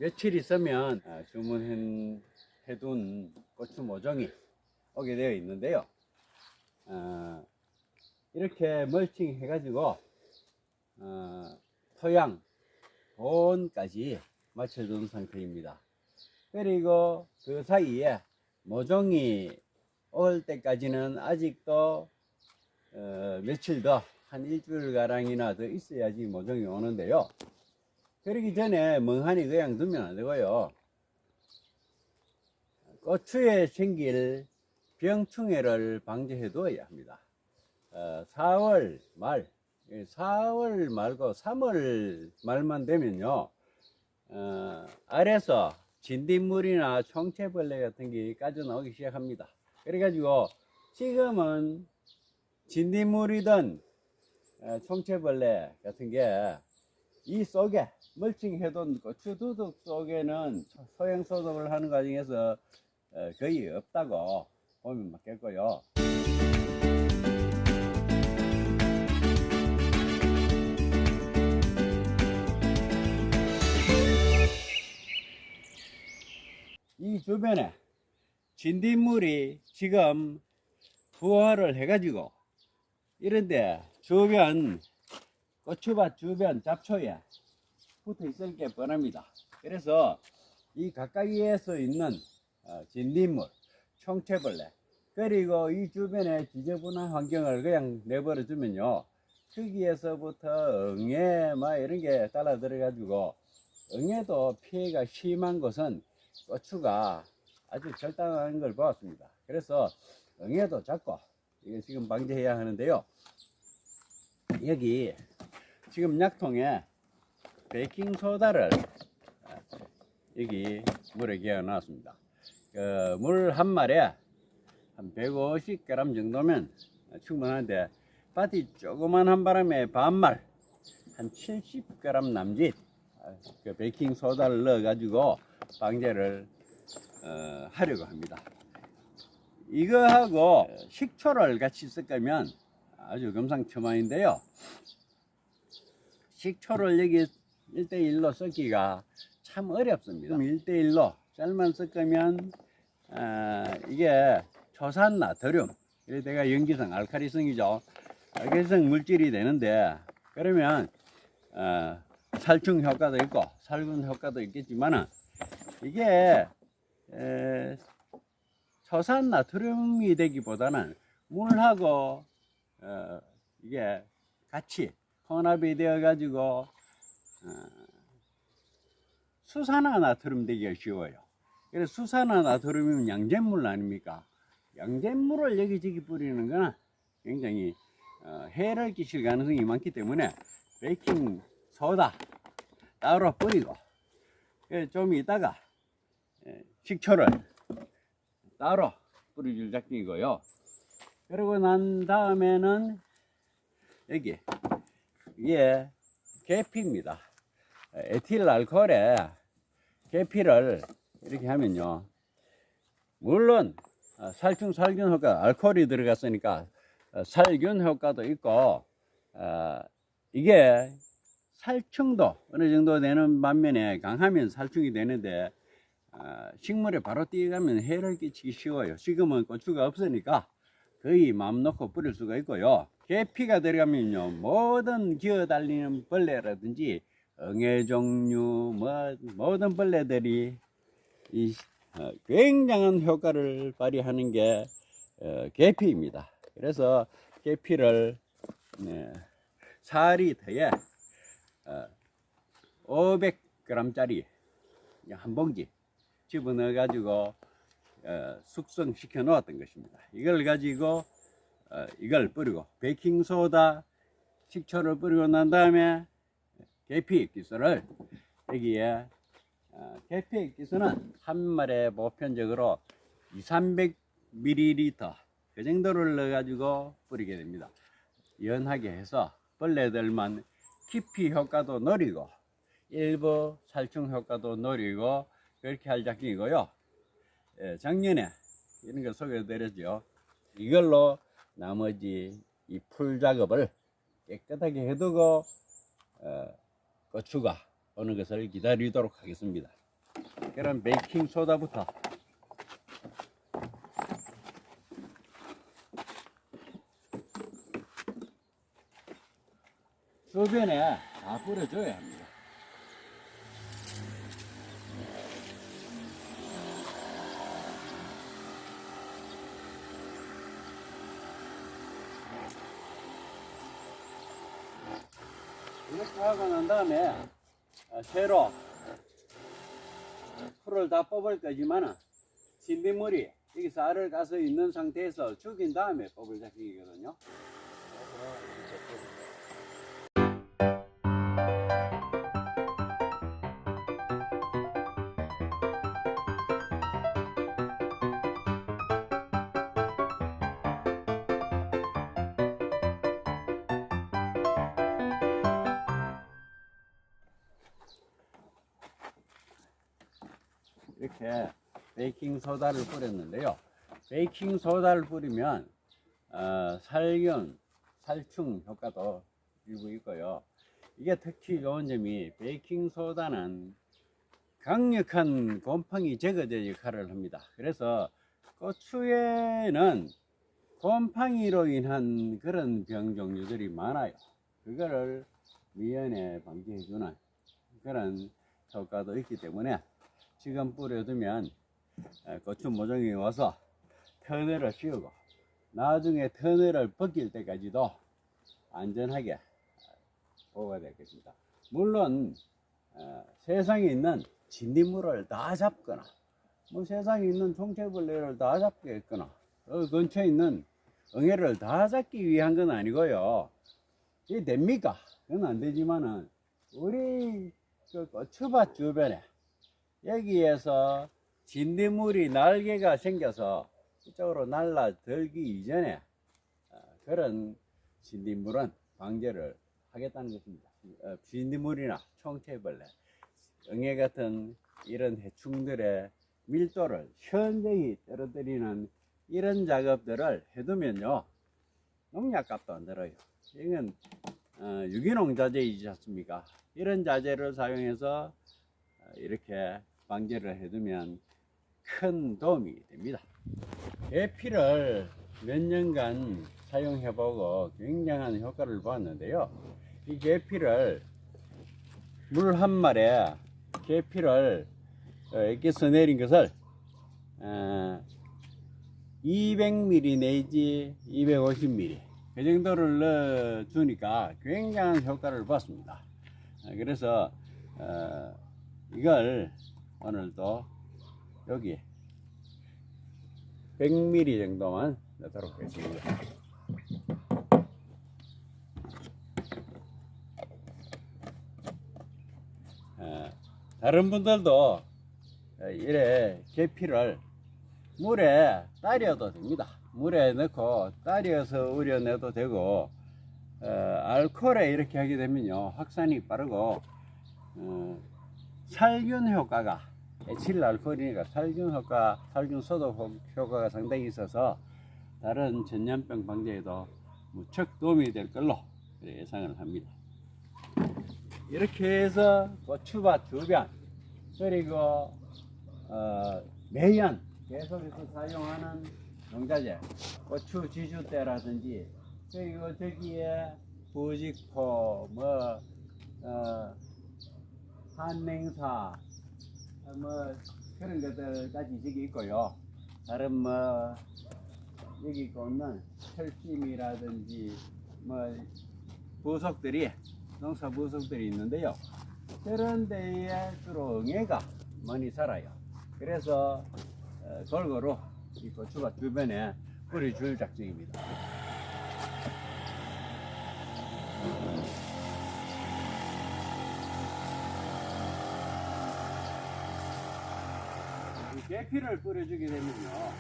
며칠 있으면 주문해둔 고추 모종이 오게 되어 있는데요. 이렇게 멀칭 해가지고 토양, 보온까지 맞춰준 상태입니다. 그리고 그 사이에 모종이 올 때까지는 아직도 며칠 더, 한 일주일가량이나 더 있어야지 모종이 오는데요. 그러기 전에 멍하니 그냥 두면 안 되고요. 고추에 생길 병충해를 방지해 두어야 합니다. 4월 말고 3월 말만 되면요, 알에서 진딧물이나 총체벌레 같은 게 까져 나오기 시작합니다. 그래가지고 지금은 진딧물이든 총체벌레 같은 게 이 속에 멀칭해둔 고추 두둑 속에는 소형 소독을 하는 과정에서 거의 없다고 보면 맞겠고요. 이 주변에 진딧물이 지금 부화를 해가지고 이런데 주변 고추밭 주변 잡초에 붙어 있을 게 뻔합니다. 그래서 이 가까이에서 있는 진딧물, 총체벌레, 그리고 이 주변에 지저분한 환경을 그냥 내버려 두면요, 거기에서부터 응애 이런 게 따라 들어가지고, 응애도 피해가 심한 것은 고추가 아주 절단하는 걸 보았습니다. 그래서 응애도 잡고 이게 지금 방지해야 하는데요. 여기 지금 약통에 베이킹소다를 여기 물에 기어 놨습니다. 물 한 마리에 한 150g 정도면 충분한데, 밭이 조그만한 바람에 반말 한 70g 남짓 그 베이킹소다를 넣어 가지고 방제를 하려고 합니다. 이거하고 식초를 같이 섞으면 아주 금상첨화인데요. 식초를 여기 1:1로 섞기가 참 어렵습니다. 1:1로 쌀만 섞으면 이게 초산나트륨, 내가 염기성, 알칼리성이죠. 알칼리성 물질이 되는데, 그러면 살충 효과도 있고 살균 효과도 있겠지만, 이게 초산나트륨이 되기보다는 물하고 이게 같이 혼합이 되어 가지고 수산화나트륨 되기가 쉬워요. 그래서 수산화나트륨이면 양잿물 아닙니까? 양잿물을 여기저기 뿌리는 거는 굉장히 해를 끼칠 가능성이 많기 때문에 베이킹소다 따로 뿌리고, 좀 이따가 식초를 따로 뿌려줄 작정이고요. 그러고 난 다음에는 여기 이게 계피입니다. 에틸 알코올에 계피를 이렇게 하면요, 물론 살충 살균 효과, 알코올이 들어갔으니까 살균 효과도 있고, 이게 살충도 어느 정도 되는 반면에 강하면 살충이 되는데, 식물에 바로 뛰어가면 해를 끼치기 쉬워요. 지금은 고추가 없으니까 거의 마음 놓고 뿌릴 수가 있고요. 계피가 들어가면요, 모든 기어달리는 벌레라든지 응애 종류 모든 벌레들이 굉장한 효과를 발휘하는 게 계피입니다. 그래서 계피를 4리터에 500g짜리 한 봉지 집어넣어 가지고 숙성시켜 놓았던 것입니다. 이걸 가지고 이걸 뿌리고 베이킹소다, 식초를 뿌리고 난 다음에 계피 액기스를 여기에 계피 액기스는 한 마리에 보편적으로 200~300ml 그 정도를 넣어 가지고 뿌리게 됩니다. 연하게 해서 벌레들만 깊이 효과도 노리고 일부 살충 효과도 노리고 그렇게 할 작정이고요. 작년에 이런 걸 소개해드렸죠. 이걸로 나머지 이 풀 작업을 깨끗하게 해두고 고추가 오는 것을 기다리도록 하겠습니다. 그런 베이킹 소다부터 주변에 다 뿌려줘야 합니다. 이렇게 하고 난 다음에 새로 풀을 다 뽑을 거지만 진딧물이 여기서 알을 가서 있는 상태에서 죽인 다음에 뽑을 작정이거든요. 이렇게 베이킹 소다를 뿌렸는데요. 베이킹 소다를 뿌리면 살균, 살충 효과도 일부 있고요. 이게 특히 좋은 점이 베이킹 소다는 강력한 곰팡이 제거제 역할을 합니다. 그래서 고추에는 곰팡이로 인한 그런 병 종류들이 많아요. 그거를 미연에 방지해주는 그런 효과도 있기 때문에 지금 뿌려두면 고추 모종이 와서 터널을 씌우고 나중에 터널을 벗길 때까지도 안전하게 보호가 되겠습니다. 물론 세상에 있는 진딧물을 다 잡거나 뭐 세상에 있는 총체벌레를 다 잡겠거나 근처에 있는 응애를 다 잡기 위한 건 아니고요. 이게 됩니까? 그건 안 되지만은 우리 그 고추밭 주변에 여기에서 진딧물이 날개가 생겨서 이쪽으로 날라들기 이전에 그런 진딧물은 방제를 하겠다는 것입니다. 진딧물이나 총체벌레, 응애 같은 이런 해충들의 밀도를 현저히 떨어뜨리는 이런 작업들을 해두면요, 농약값도 안 들어요. 이건 유기농 자재이지 않습니까? 이런 자재를 사용해서 이렇게 방제를 해두면 큰 도움이 됩니다. 계피를 몇 년간 사용해보고 굉장한 효과를 보았는데요. 이 계피를 물 한 말에 계피를 이렇게 써내린 것을 200ml 내지 250ml 그 정도를 넣어주니까 굉장한 효과를 보았습니다. 그래서 이걸 오늘도 여기 100ml 정도만 넣도록 하겠습니다. 다른 분들도 이래 계피를 물에 따려도 됩니다. 물에 넣고 따려서 우려내도 되고 알코올에 이렇게 하게 되면요 확산이 빠르고 살균 효과가 에틸 알코올이니까 살균 효과, 살균 소독 효과가 상당히 있어서 다른 전염병 방제에도 무척 도움이 될 걸로 예상을 합니다. 이렇게 해서 고추밭 주변 그리고 매년 계속해서 사용하는 농자재 고추 지주대라든지 그리고 저기에 부직포 한냉사 뭐 그런 것들까지 저기 있고요. 다른 여기 있는 철심이라든지 부속들이 농사 부속들이 있는데요. 그런 데에 주로 응애가 많이 살아요. 그래서 골고루 이 고추밭 주변에 뿌려줄 작정입니다. 이 계피를 뿌려주게 되면요,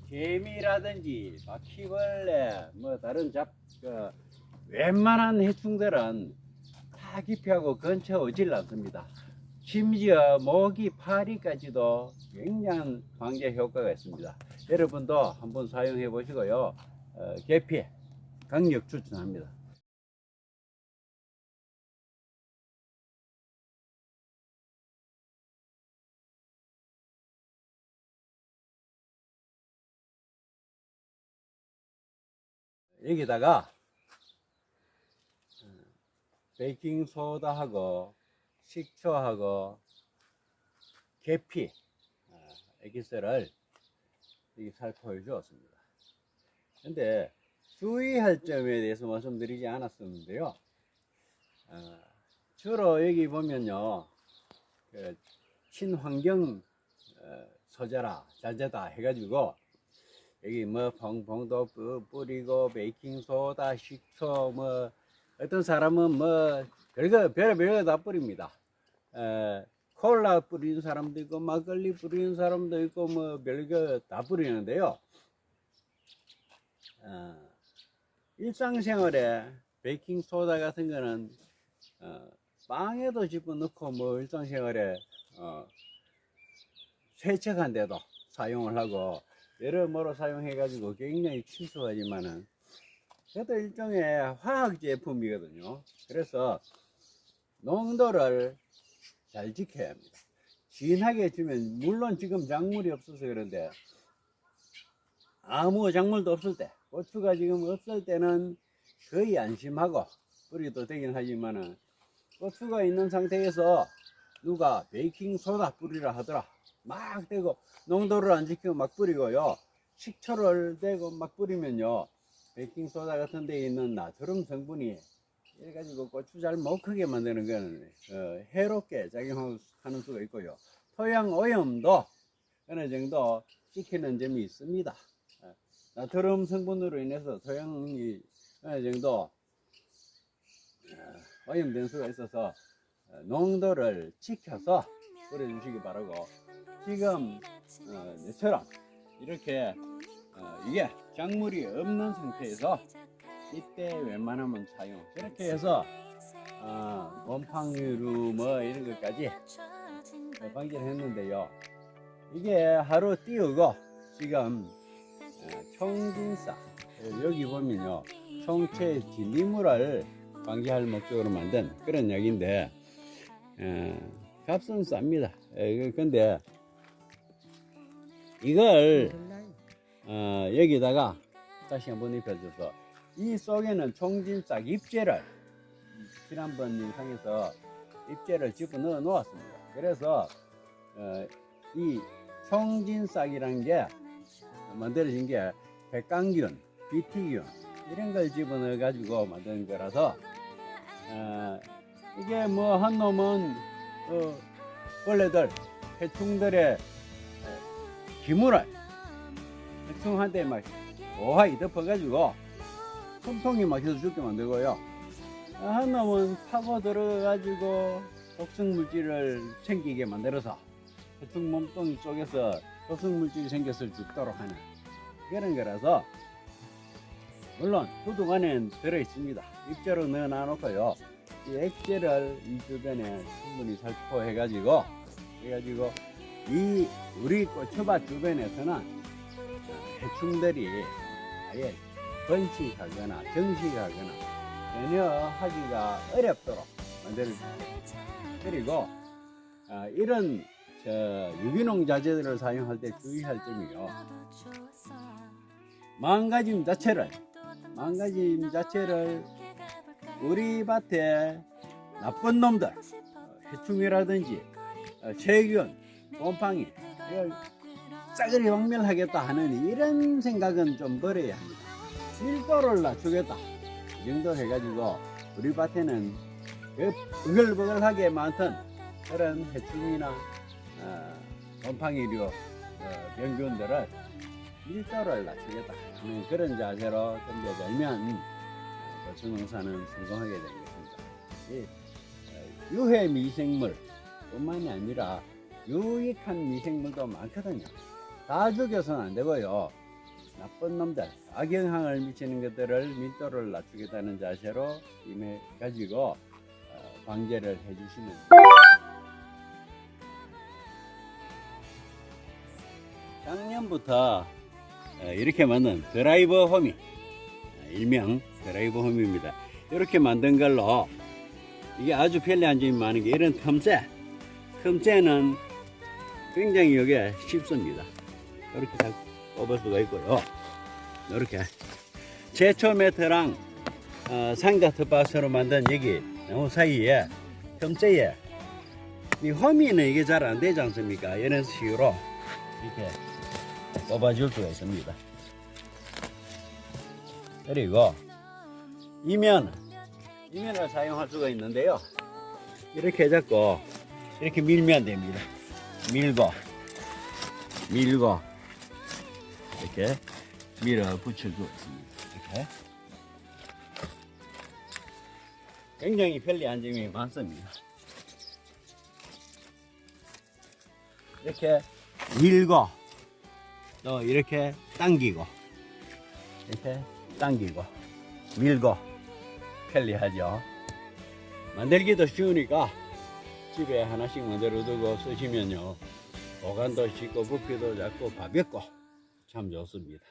개미라든지 바퀴벌레, 다른 웬만한 해충들은 다 기피하고 근처 오질 않습니다. 심지어 모기, 파리까지도 굉장한 방제 효과가 있습니다. 여러분도 한번 사용해 보시고요. 계피 강력 추천합니다. 여기다가 베이킹 소다하고 식초하고 계피 에기스를 여기 살포해 주었습니다. 근데 주의할 점에 대해서 말씀드리지 않았었는데요. 주로 여기 보면요, 그 친환경 소재라 자재다 해가지고 여기 뭐 봉도 뿌리고 베이킹 소다, 식초, 뭐 어떤 사람은 뭐 별거 다 뿌립니다. 콜라 뿌리는 사람도 있고 막걸리 뿌리는 사람도 있고 뭐 별거 다 뿌리는데요. 일상생활에 베이킹 소다 같은 거는 빵에도 집어넣고 뭐 일상생활에 세척한데도 사용을 하고 여러모로 사용해 가지고 굉장히 친숙하지만은 그것도 일종의 화학 제품이거든요. 그래서 농도를 잘 지켜야 합니다. 진하게 주면, 물론 지금 작물이 없어서 그런데 아무 작물도 없을 때, 고추가 지금 없을 때는 거의 안심하고 뿌리도 되긴 하지만은 고추가 있는 상태에서 누가 베이킹 소다 뿌리라 하더라 막 대고 농도를 안 지키고 막 뿌리고요, 식초를 대고 막 뿌리면요, 베이킹 소다 같은 데 있는 나트륨 성분이 이래가지고 고추 잘 못 크게 만드는 거는 해롭게 작용하는 수가 있고요, 토양 오염도 어느 정도 시키는 점이 있습니다. 나트륨 성분으로 인해서 토양이 어느 정도 오염된 수가 있어서 농도를 지켜서 뿌려주시기 바라고, 지금 내처럼 이렇게 이게 작물이 없는 상태에서 이때 웬만하면 사용, 그렇게 해서 곰팡이류 뭐 이런 것까지 방지를 했는데요, 이게 하루 띄우고 지금 총진싹, 여기 보면요 총체 진입물을 방지할 목적으로 만든 그런 약인데 값은 쌉니다. 근데 이걸 여기다가 다시 한번 입혀줘서, 이 속에는 총진싹 잎제를 지난번 영상에서 잎제를 집어넣어 놓았습니다. 그래서 이 총진싹이라는 게 만들어진 게 백강균, 비티균 이런 걸 집어넣어 가지고 만든 거라서 이게 뭐 한 놈은 원래들 해충들의 기물을 해충한테 막 고하게 덮어가지고 숨통이 막혀서 죽게 만들고요, 한 놈은 파고 들어가지고 독성물질을 생기게 만들어서 해충 몸뚱이 속에서 독성물질이 생겨서 죽도록 하는 그런 거라서, 물론 두둑 안에 들어있습니다. 입제로 넣어 놔놓고요, 이 액제를 이 주변에 충분히 살포해가지고 이 우리 고추밭 주변에서는 해충들이 아예 번식하거나 정식하거나 전혀 하기가 어렵도록 만들어줍니다. 그리고 이런 유기농 자재들을 사용할 때 주의할 점이요, 망가짐 자체를 우리 밭에 나쁜 놈들, 해충이라든지 세균, 곰팡이 이걸 싸그리 박멸하겠다 하는 이런 생각은 좀 버려야 합니다. 밀도를 낮추겠다 이 정도 해가지고 우리 밭에는 버글버글하게 많던 그런 해충이나 곰팡이류 병균들을 밀도를 낮추겠다 하는 그런 자세로 덤벼들면 고추 농사는 성공하게 되겠습니다. 유해 미생물 뿐만이 아니라 유익한 미생물도 많거든요. 다 죽여서는 안 되고요, 나쁜 놈들, 악영향을 미치는 것들을 밀도를 낮추겠다는 자세로 임해 가지고 방제를 해주시면 작년부터 이렇게 만든 드라이버 호미, 일명 드라이버 홈입니다. 이렇게 만든 걸로 이게 아주 편리한 점이 많은 게, 이런 틈새는 굉장히 이게 쉽습니다. 이렇게 다 꼽을 수가 있고요, 이렇게 제초 매트랑 상자 텃밭으로 만든 여기 나무 사이에 흠재에 이 허미는 이게 잘 안 되지 않습니까? 이런 식으로 이렇게 뽑아줄 수가 있습니다. 그리고 이면을 사용할 수가 있는데요. 이렇게 잡고 이렇게 밀면 됩니다. 밀고 이렇게 밀어 붙여주고 있습니다. 이렇게 굉장히 편리한 점이 많습니다. 이렇게 밀고 또 이렇게 당기고 밀고 편리하죠. 만들기도 쉬우니까 집에 하나씩 만들어 두고 쓰시면요 보관도 쉽고 부피도 작고 가볍고 참 좋습니다.